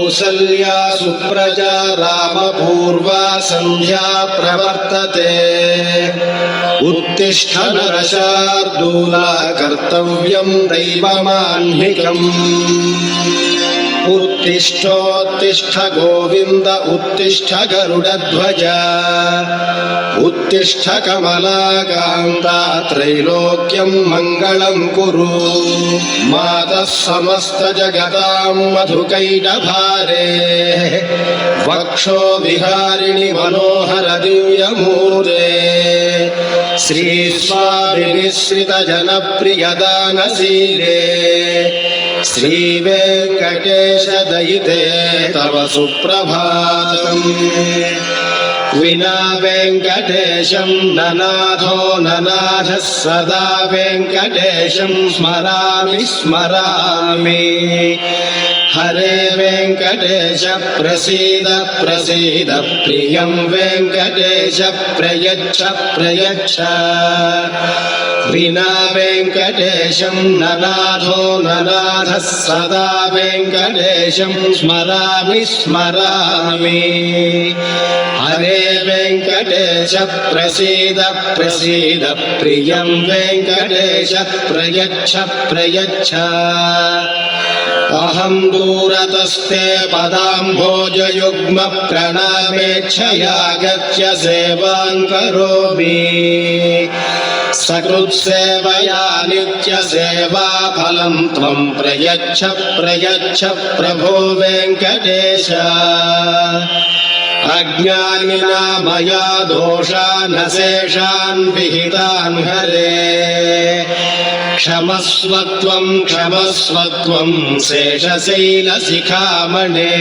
कौसल्या सुप्रजा रामपूर्वा सन्ध्या प्रवर्तते उत्तिष्ठ नरशार्दूला कर्तव्यं दैवमाह्निकम् उत्तिष्ठोत्तिष्ठ गोविन्द उत्तिष्ठ गरुडध्वज उत्तिष्ठ कमलाकान्ता त्रैलोक्यं मङ्गलं कुरु मातः समस्तजगतां मधुकैटभारे वक्षो विहारिणि मनोहर दिव्यमूर्ते श्रीस्वामिनिःश्रितजनप्रियदानशीले श्रीवेङ्कटेश दयिते तव सुप्रभातम् विना वेङ्कटेशं ननाथो ननाथः सदा वेङ्कटेशं स्मरामि स्मरामि हरे वेङ्कटेश प्रसीद प्रसीद प्रियं वेङ्कटेश प्रयच्छ प्रयच्छ विना वेङ्कटेशं ननाथो ननाथः सदा वेङ्कटेशं स्मरामि स्मरामि हरे वेङ्कटेश प्रसीद प्रसीद प्रियं वेङ्कटेश प्रयच्छ प्रयच्छ अहं दूरतस्ते पदाम्भोजयुग्म प्रणामेच्छया गत्य सेवां करोमि सकृत्सेवया नित्यसेवा फलं त्वं प्रयच्छ प्रयच्छ प्रभो वेङ्कटेश अज्ञानिना मया दोषान् शेषान् विहितान् हरे क्षमस्वत्वं क्षमस्वत्वं शेषशैलशिखामणे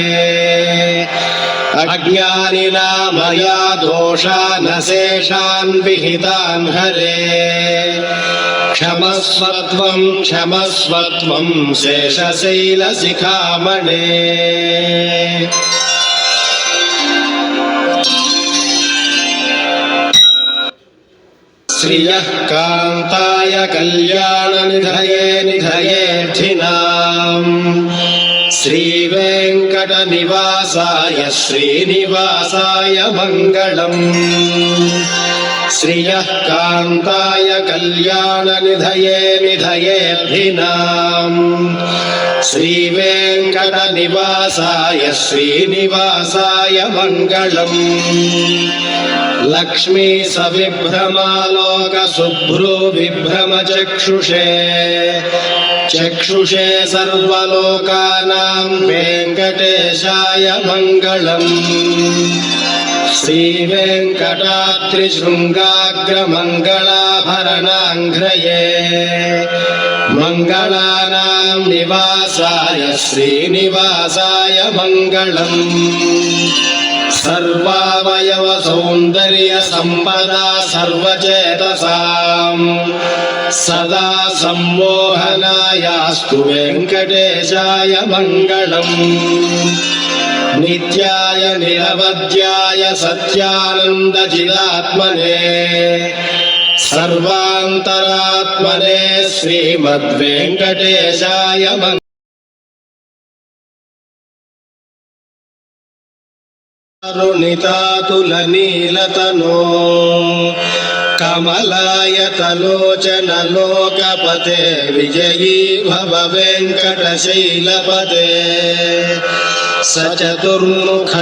अज्ञानिना मया दोषान् शेषान् विहितान् हरे क्षमस्वत्वं क्षमस्वत्वं शेषशैलशिखामणे श्रियः कान्ताय कल्याणनिधये निधयेऽर्थिनाम् श्रीवेङ्कटनिवासाय श्रीनिवासाय मङ्गलम् श्रियः कान्ताय कल्याणनिधये निधयेऽर्थिनाम् श्रीवेङ्कटनिवासाय श्रीनिवासाय मङ्गलम् लक्ष्मी सविभ्रमालोक शुभ्रो विभ्रम चक्षुषे चक्षुषे सर्वलोकानां वेङ्कटेशाय मङ्गलम् श्रीवेङ्कटाद्रिशृङ्गाग्रमङ्गलाभरणाङ्घ्रये मङ्गलानां निवासाय श्रीनिवासाय मङ्गलम् सर्वावयव सौन्दर्य संपदा सर्वचेतसां सदा सम्मोहनायास्तु वेङ्कटेशाय मङ्गलम् नित्याय निरवध्याय सत्यानन्दचिदात्मने सर्वान्तरात्मने श्रीमद्वेङ्कटेशाय मङ्गलम् करुणितातुलनीलतनो कमलायतलोचनलोकपते विजयी भव वेङ्कटशैलपते सचतुर्मुख